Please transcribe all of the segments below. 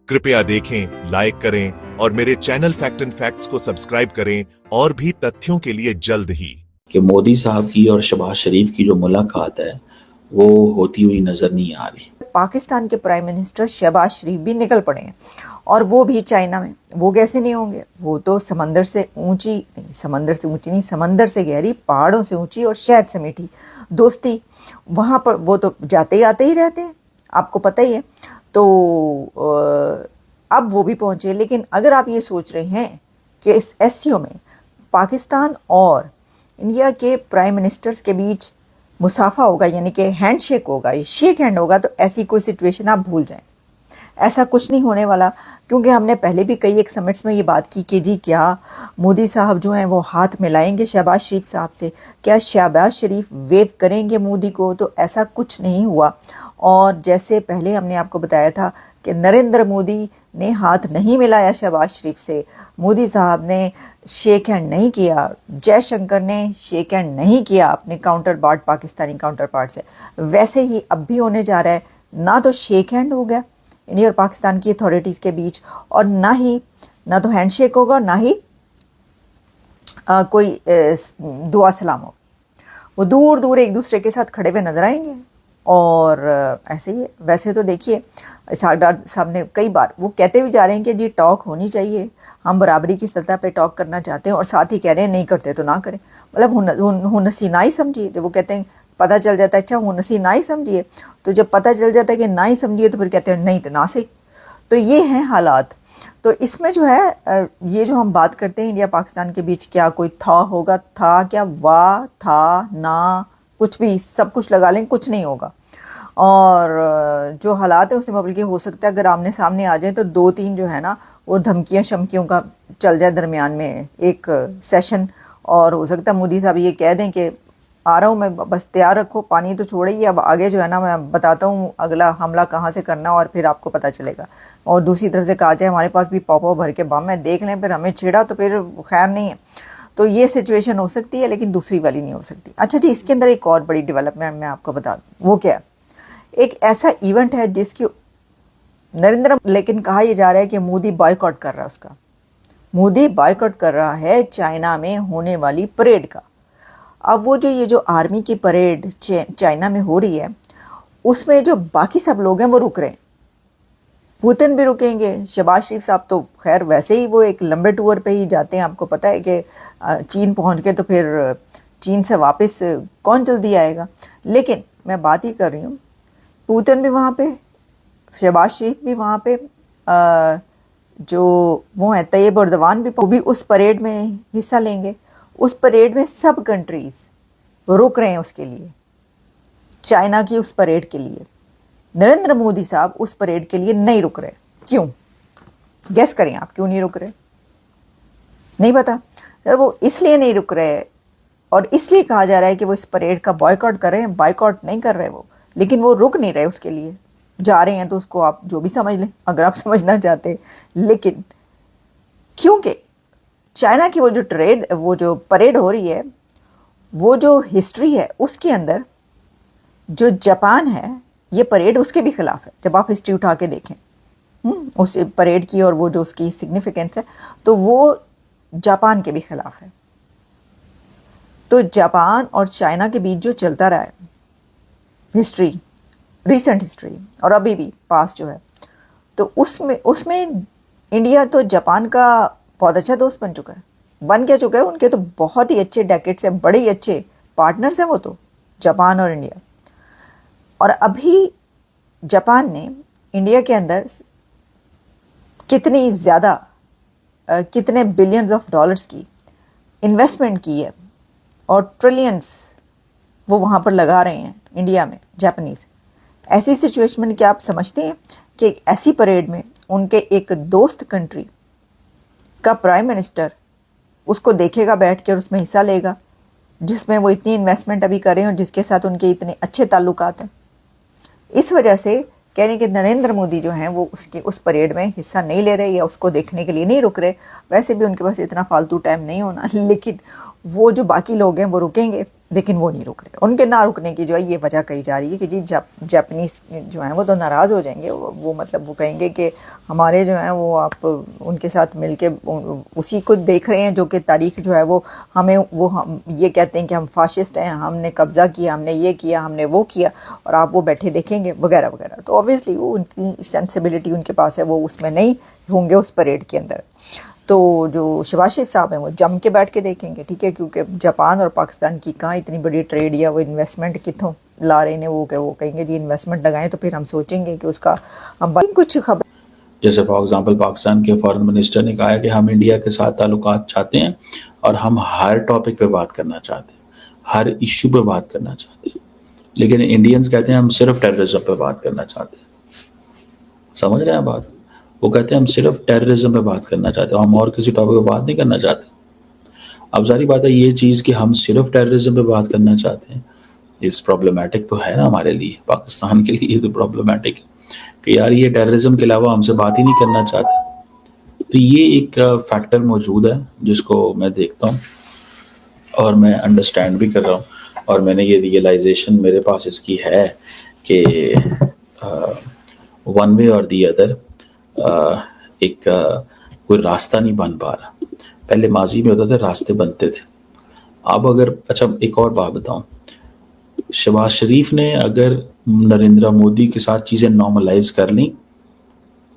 कृपया देखें, लाइक करें और मेरे चैनल फैक्ट एंड फैक्ट्स को सब्सक्राइब करें और भी तथ्यों के लिए जल्द ही। कि मोदी साहब की और शहबाज शरीफ की जो मुलाकात है वो होती हुई नजर नहीं आ रही। पाकिस्तान के प्राइम मिनिस्टर शहबाज शरीफ भी निकल पड़े हैं और वो भी चाइना में। वो कैसे नहीं होंगे? वो तो समंदर से ऊंची नहीं, समंदर से गहरी, पहाड़ों से ऊंची और शहद से मीठी दोस्ती वहाँ पर वो तो जाते ही आते ही रहते हैं, आपको पता ही है। तो अब वो भी पहुँचे। लेकिन अगर आप ये सोच रहे हैं कि इस एससीओ में पाकिस्तान और इंडिया के प्राइम मिनिस्टर्स के बीच मुसाफा होगा, यानी कि हैंडशेक होगा, ये शेक हैंड होगा, तो ऐसी कोई सिचुएशन आप भूल जाएं। ऐसा कुछ नहीं होने वाला, क्योंकि हमने पहले भी कई एक समिट्स में ये बात की कि जी क्या मोदी साहब जो हैं वो हाथ मिलाएंगे शहबाज शरीफ साहब से, क्या शहबाज शरीफ वेव करेंगे मोदी को? तो ऐसा कुछ नहीं हुआ। और जैसे पहले हमने आपको बताया था कि नरेंद्र मोदी ने हाथ नहीं मिलाया शहबाज शरीफ से, मोदी साहब ने शेक हैंड नहीं किया, जयशंकर ने शेक हैंड नहीं किया अपने counter part Pakistani counter part से, वैसे ही अब भी होने जा रहा है। ना तो शेक हैंड हो गया इंडिया और पाकिस्तान की अथॉरिटीज़ के बीच, और ना तो हैंडशेक होगा, ना ही कोई दुआ सलाम हो। वो दूर दूर एक दूसरे के साथ खड़े हुए नजर आएंगे। और ऐसे ही वैसे तो देखिए सरदार साहब ने कई बार वो कहते भी जा रहे हैं कि जी टॉक होनी चाहिए, हम बराबरी की सतह पे टॉक करना चाहते हैं, और साथ ही कह रहे हैं नहीं करते तो ना करें। मतलब हुनसी ना ही समझिए। जब वो कहते हैं पता चल जाता है, अच्छा हुनसी ना ही समझिए, तो जब पता चल जाता है कि ना ही समझिए तो फिर कहते हैं नहीं तो ना सही। तो ये हैं हालात। तो इसमें जो है ये जो हम बात करते हैं इंडिया पाकिस्तान के बीच, क्या कोई था होगा, था क्या, वाह था ना, कुछ भी सब कुछ लगा लें, कुछ नहीं होगा। और जो हालात है उसमें बल्कि हो सकता है अगर आमने सामने आ जाए तो दो तीन जो है ना वो धमकियाँ शमकियों का चल जाए दरमियान में एक सेशन, और हो सकता है मोदी साहब ये कह दें कि आ रहा हूँ मैं, बस तैयार रखो, पानी तो छोड़े ही, अब आगे जो है ना मैं बताता हूँ अगला हमला कहाँ से करना और फिर आपको पता चलेगा। और दूसरी तरफ से कहा जाए हमारे पास भी पॉपो भर के बम है, देख लें, फिर हमें छेड़ा तो फिर खैर नहीं है। तो ये सिचुएशन हो सकती है, लेकिन दूसरी वाली नहीं हो सकती। अच्छा जी, इसके अंदर एक और बड़ी डेवलपमेंट मैं आपको बता दूँ, वो क्या? एक ऐसा इवेंट है जिसकी नरेंद्र, लेकिन कहा यह जा रहा है कि मोदी बॉयकॉट कर रहा है उसका। मोदी बॉयकॉट कर रहा है चाइना में होने वाली परेड का। अब वो जो ये जो आर्मी की परेड चाइना में हो रही है, उसमें जो बाकी सब लोग हैं वो रुक रहे हैं। पुतिन भी रुकेंगे, शहबाज शरीफ साहब तो खैर वैसे ही वो एक लंबे टूर पे ही जाते हैं। आपको पता है कि चीन पहुंच गए तो फिर चीन से वापस कौन जल्दी आएगा। लेकिन मैं बात ही कर रही हूँ, पुतिन भी वहाँ पे, शहबाज शरीफ भी वहाँ पे, जो वो है तैयब एर्दोगान भी, वो भी उस परेड में हिस्सा लेंगे। उस परेड में सब कंट्रीज रुक रहे हैं उसके लिए, चाइना की उस परेड के लिए। नरेंद्र मोदी साहब उस परेड के लिए नहीं रुक रहे। क्यों? गेस करें आप, क्यों नहीं रुक रहे? नहीं पता सर। वो इसलिए नहीं रुक रहे, और इसलिए कहा जा रहा है कि वो इस परेड का बॉयकॉट कर रहे हैं। बॉयकॉट नहीं कर रहे वो, लेकिन वो रुक नहीं रहे उसके लिए, जा रहे हैं। तो उसको आप जो भी समझ लें अगर आप समझना चाहते हैं। लेकिन क्योंकि चाइना की वो जो परेड हो रही है, वो जो हिस्ट्री है उसके अंदर जो जापान है, ये परेड उसके भी खिलाफ है। जब आप हिस्ट्री उठा के देखें उस परेड की और वो जो उसकी सिग्निफिकेंस है, तो वो जापान के भी खिलाफ है। तो जापान और चाइना के बीच जो चलता रहा है हिस्ट्री, रिसेंट हिस्ट्री और अभी भी पास्ट जो है, तो उसमें इंडिया तो जापान का बहुत अच्छा दोस्त बन चुका है, बन क्या चुका है। उनके तो बहुत ही अच्छे डेकेड से बड़े ही अच्छे पार्टनर्स हैं वो तो, जापान और इंडिया। और अभी जापान ने इंडिया के अंदर कितनी ज़्यादा कितने बिलियंस ऑफ डॉलर्स की इन्वेस्टमेंट की है, और ट्रिलियंस वो वहाँ पर लगा रहे हैं इंडिया में जापानीज़। ऐसी सिचुएशन में क्या आप समझते हैं कि ऐसी परेड में उनके एक दोस्त कंट्री का प्राइम मिनिस्टर उसको देखेगा बैठ के और उसमें हिस्सा लेगा, जिसमें वो इतनी इन्वेस्टमेंट अभी कर रहे हैं और जिसके साथ उनके इतने अच्छे ताल्लुकात हैं? इस वजह से कह रहे हैं कि नरेंद्र मोदी जो हैं वो उस परेड में हिस्सा नहीं ले रहे या उसको देखने के लिए नहीं रुक रहे। वैसे भी उनके पास इतना फालतू टाइम नहीं होना, लेकिन वो जो बाकी लोग हैं वो रुकेंगे, लेकिन वो नहीं रुक रहे। उनके ना रुकने की जो है ये वजह कही जा रही है कि जी जापानीज़ जो हैं वो तो नाराज़ हो जाएंगे, वो मतलब वो कहेंगे कि हमारे जो हैं वो आप उनके साथ मिलके उसी को देख रहे हैं जो कि तारीख जो है वो हमें वो हम ये कहते हैं कि हम फाशिस्ट हैं, हमने कब्ज़ा किया, हमने ये किया, हमने वो किया, और आप वो बैठे देखेंगे वगैरह वगैरह। तो ऑब्वियसली वो उनकी सेंसिबिलिटी उनके पास है, वो उसमें नहीं होंगे उस परेड के अंदर। तो जो शहबाज शरीफ साहब हैं वो जम के बैठ के देखेंगे, ठीक है, क्योंकि जापान और पाकिस्तान की कहाँ इतनी बड़ी ट्रेड या वो इन्वेस्टमेंट कितों ला रहे हैं, वो कहेंगे जी इन्वेस्टमेंट लगाएं तो फिर हम सोचेंगे कि उसका हम कुछ खबर। जैसे फॉर एग्जांपल पाकिस्तान के फॉरेन मिनिस्टर ने कहा है कि हम इंडिया के साथ ताल्लुकात चाहते हैं और हम हर टॉपिक पे बात करना चाहते हैं, हर इशू पे बात करना चाहते हैं, लेकिन इंडियंस कहते हैं हम सिर्फ टेररिज्म पे बात करना चाहते हैं। समझ रहे हैं बात? वो कहते हैं हम सिर्फ टेररिज्म पे बात करना चाहते हैं, हम और किसी टॉपिक पे बात नहीं करना चाहते। अब सारी बात है ये चीज़ कि हम सिर्फ टेररिज्म पे बात करना चाहते हैं, इस प्रॉब्लमेटिक तो है ना हमारे लिए, पाकिस्तान के लिए तो प्रॉब्लमेटिक है कि यार ये टेररिज्म के अलावा हमसे बात ही नहीं करना चाहते। तो ये एक फैक्टर मौजूद है जिसको मैं देखता हूँ और मैं अंडरस्टैंड भी कर रहा हूँ, और मैंने ये रियलाइजेशन मेरे पास इसकी है कि वन वे और दी अदर कोई रास्ता नहीं बन पा रहा। पहले माजी में होता था रास्ते बनते थे, अब अगर अच्छा एक और बात बताऊं, शहबाज शरीफ ने अगर नरेंद्र मोदी के साथ चीज़ें नॉर्मलाइज कर ली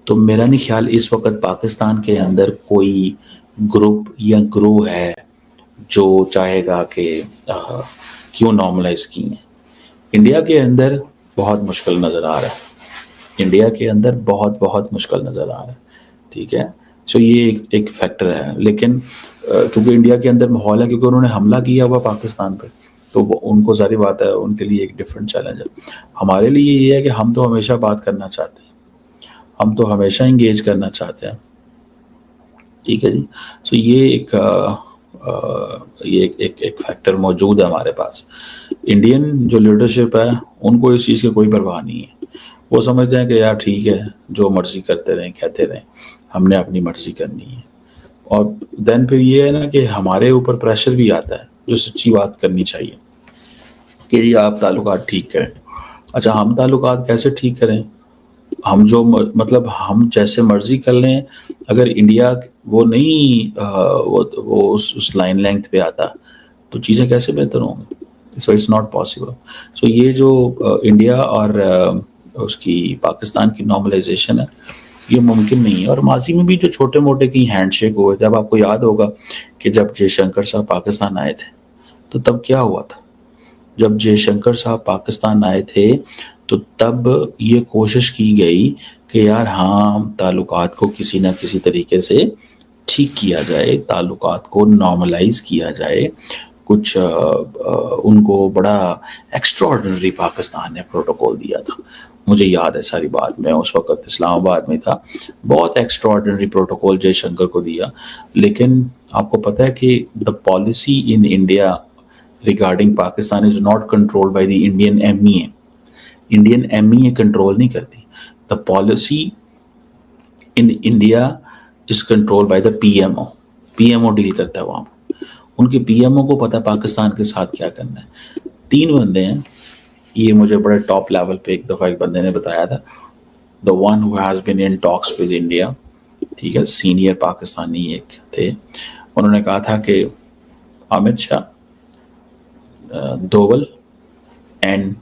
तो मेरा नहीं ख्याल इस वक्त पाकिस्तान के अंदर कोई ग्रुप या ग्रोह है जो चाहेगा कि क्यों नॉर्मलाइज की है। इंडिया के अंदर बहुत मुश्किल नज़र आ रहा है, इंडिया के अंदर बहुत मुश्किल नज़र आ रहा है, ठीक है। सो ये एक फैक्टर है, लेकिन क्योंकि इंडिया के अंदर माहौल है, क्योंकि उन्होंने हमला किया हुआ पाकिस्तान पे, तो उनको सारी बात है, उनके लिए एक डिफरेंट चैलेंज है। हमारे लिए ये है कि हम तो हमेशा बात करना चाहते हैं, हम तो हमेशा इंगेज करना चाहते हैं, ठीक है जी। सो ये एक फैक्टर मौजूद है हमारे पास। इंडियन जो लीडरशिप है उनको इस चीज़ की कोई परवाह नहीं है, वो समझते हैं कि यार ठीक है जो मर्जी करते रहें, कहते रहें, हमने अपनी मर्जी करनी है। और देन फिर ये है ना कि हमारे ऊपर प्रेशर भी आता है जो सच्ची बात करनी चाहिए कि जी आप ताल्लुकात ठीक करें। अच्छा हम ताल्लुकात कैसे ठीक करें? हम जो मतलब हम जैसे मर्जी कर लें, अगर इंडिया वो नहीं वो उस लाइन लेंथ पे आता तो चीज़ें कैसे बेहतर होंगी? So it's not possible. So ये जो इंडिया और उसकी पाकिस्तान की नॉर्मलाइजेशन है ये मुमकिन नहीं है। और माजी में भी जो छोटे मोटे की हैंडशेक हुए थे, अब आपको याद होगा कि जब जयशंकर साहब पाकिस्तान आए थे तो तब क्या हुआ था? जब जयशंकर साहब पाकिस्तान आए थे तो तब ये कोशिश की गई कि यार हाँ ताल्लुकात को किसी ना किसी तरीके से ठीक किया जाए, ताल्लुकात को नॉर्मलाइज किया जाए। कुछ उनको बड़ा एक्स्ट्राऑर्डिनरी पाकिस्तान ने प्रोटोकॉल दिया था, मुझे याद है सारी बात, मैं उस वक्त इस्लामाबाद में था। बहुत एक्स्ट्राऑर्डिनरी प्रोटोकॉल जयशंकर को दिया, लेकिन आपको पता है कि the policy in India regarding Pakistan is not controlled by the Indian MEA. Indian MEA control नहीं करती, the policy in India is controlled by the PMO. PMO deal करता है वहाँ, उनके पीएमओ को पता है पाकिस्तान के साथ क्या करना है। 3 बंदे हैं, ये मुझे बड़े टॉप लेवल पे एक दफ़ा एक बंदे ने बताया था, the one who has been in talks with India, ठीक है, सीनियर पाकिस्तानी एक थे, उन्होंने कहा था कि अमित शाह, डोवल एंड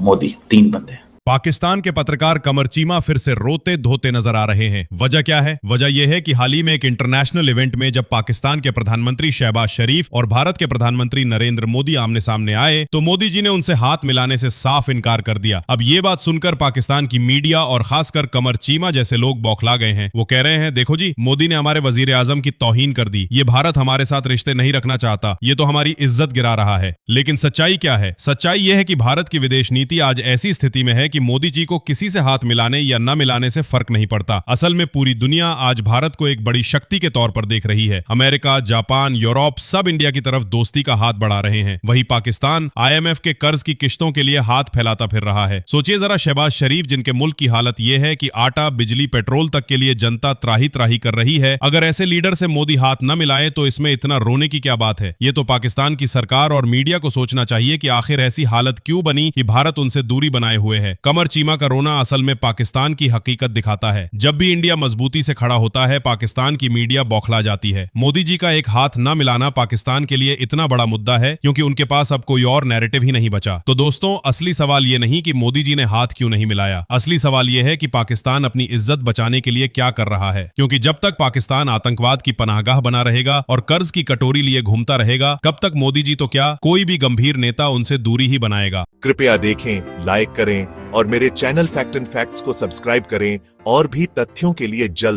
मोदी, 3 बंदे। पाकिस्तान के पत्रकार कमर चीमा फिर से रोते धोते नजर आ रहे हैं। वजह क्या है? वजह यह है कि हाल ही में एक इंटरनेशनल इवेंट में जब पाकिस्तान के प्रधानमंत्री शहबाज शरीफ और भारत के प्रधानमंत्री नरेंद्र मोदी आमने सामने आए तो मोदी जी ने उनसे हाथ मिलाने से साफ इनकार कर दिया। अब ये बात सुनकर पाकिस्तान की मीडिया और खासकर कमर चीमा जैसे लोग बौखला गए हैं। वो कह रहे हैं देखो जी, मोदी ने हमारे वजीर आजम की तौहीन कर दी, ये भारत हमारे साथ रिश्ते नहीं रखना चाहता, ये तो हमारी इज्जत गिरा रहा है। लेकिन सच्चाई क्या है? सच्चाई यह है कि भारत की विदेश नीति आज ऐसी स्थिति में है कि मोदी जी को किसी से हाथ मिलाने या न मिलाने से फर्क नहीं पड़ता। असल में पूरी दुनिया आज भारत को एक बड़ी शक्ति के तौर पर देख रही है। अमेरिका, जापान, यूरोप सब इंडिया की तरफ दोस्ती का हाथ बढ़ा रहे हैं। वही पाकिस्तान IMF के कर्ज की किश्तों के लिए हाथ फैलाता फिर रहा है। सोचिए जरा, शहबाज शरीफ जिनके मुल्क की हालत यह है कि आटा, बिजली, पेट्रोल तक के लिए जनता त्राही त्राही कर रही है, अगर ऐसे लीडर से मोदी हाथ न मिलाए तो इसमें इतना रोने की क्या बात है। ये तो पाकिस्तान की सरकार और मीडिया को सोचना चाहिए कि आखिर ऐसी हालत क्यों बनी कि भारत उनसे दूरी बनाए हुए है। कमर चीमा का रोना असल में पाकिस्तान की हकीकत दिखाता है। जब भी इंडिया मजबूती से खड़ा होता है, पाकिस्तान की मीडिया बौखला जाती है। मोदी जी का एक हाथ न मिलाना पाकिस्तान के लिए इतना बड़ा मुद्दा है क्योंकि उनके पास अब कोई और नैरेटिव ही नहीं बचा। तो दोस्तों, असली सवाल ये नहीं कि मोदी जी ने हाथ क्यों नहीं मिलाया, असली सवाल यह है कि पाकिस्तान अपनी इज्जत बचाने के लिए क्या कर रहा है। क्योंकि जब तक पाकिस्तान आतंकवाद की पनाहगाह बना रहेगा और कर्ज की कटोरी लिए घूमता रहेगा, कब तक मोदी जी तो क्या, कोई भी गंभीर नेता उनसे दूरी ही बनाएगा। कृपया देखें, लाइक करें और मेरे चैनल फैक्ट एंड फैक्ट्स को सब्सक्राइब करें और भी तथ्यों के लिए जल्द